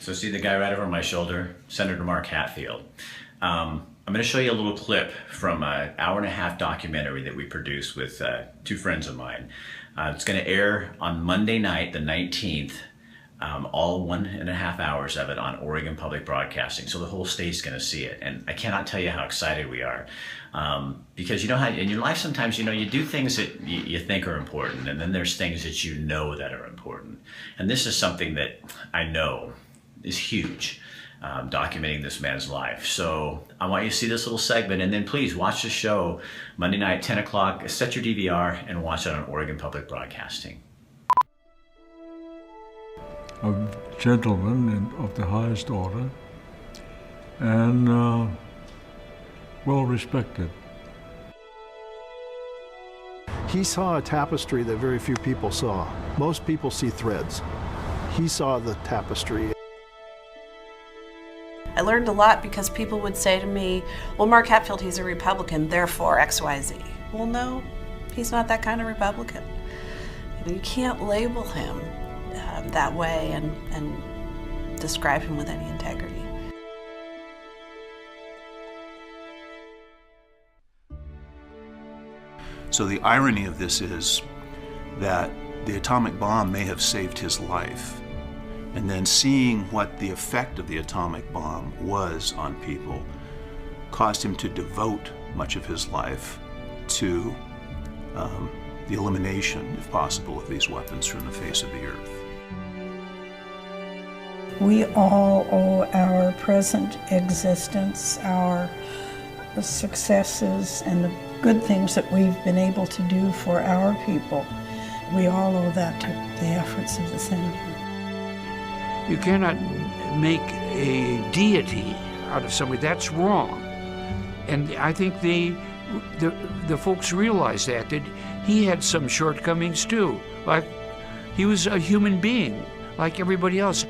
So see the guy right over my shoulder, Senator Mark Hatfield. I'm going to show you a little clip from an hour-and-a-half documentary that we produced with two friends of mine. It's going to air on Monday night, the 19th, all 1.5 hours of it on Oregon Public Broadcasting. So the whole state's going to see it. And I cannot tell you how excited we are. Because you know how in your life sometimes, you know, you do things that you think are important, and then there's things that you know that are important. And this is something that I know is huge, documenting this man's life. So I want you to see this little segment, and then please watch the show Monday night, 10 o'clock. Set your DVR and watch it on Oregon Public Broadcasting. A gentleman of the highest order, and well respected. He saw a tapestry that very few people saw. Most people see threads. He saw the tapestry. I learned a lot because people would say to me, well, Mark Hatfield, he's a Republican, therefore XYZ. Well, no, he's not that kind of Republican. You can't label him that way and describe him with any integrity. So the irony of this is that the atomic bomb may have saved his life. And then seeing what the effect of the atomic bomb was on people caused him to devote much of his life to the elimination, if possible, of these weapons from the face of the earth. We all owe our present existence, our successes, and the good things that we've been able to do for our people. We all owe that to the efforts of the Senator. You cannot make a deity out of somebody. That's wrong. And I think the folks realize that he had some shortcomings too. Like, he was a human being, like everybody else.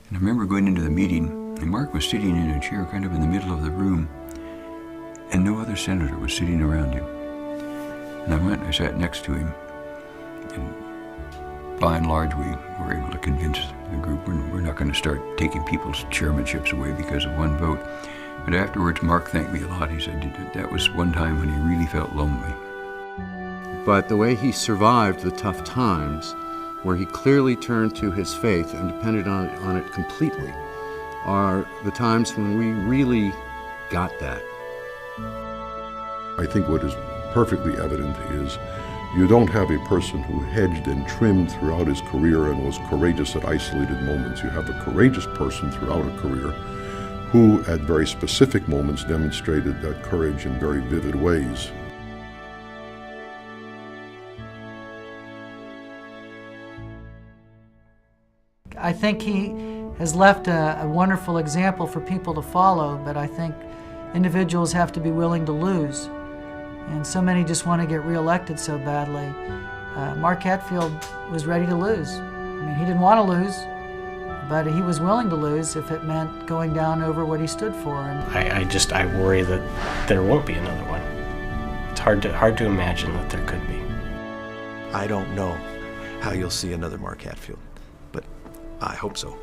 And I remember going into the meeting, and Mark was sitting in a chair kind of in the middle of the room, and no other senator was sitting around him. And I went and I sat next to him, and by and large, we were able to convince the group we're not going to start taking people's chairmanships away because of one vote. But afterwards, Mark thanked me a lot. He said that was one time when he really felt lonely. But the way he survived the tough times, where he clearly turned to his faith and depended on it completely, are the times when we really got that. I think what is perfectly evident is you don't have a person who hedged and trimmed throughout his career and was courageous at isolated moments. You have a courageous person throughout a career who, at very specific moments, demonstrated that courage in very vivid ways. I think he has left a wonderful example for people to follow, but I think individuals have to be willing to lose. And so many just want to get reelected so badly. Mark Hatfield was ready to lose. I mean, he didn't want to lose, but he was willing to lose if it meant going down over what he stood for. And I worry that there won't be another one. It's hard to imagine that there could be. I don't know how you'll see another Mark Hatfield, but I hope so.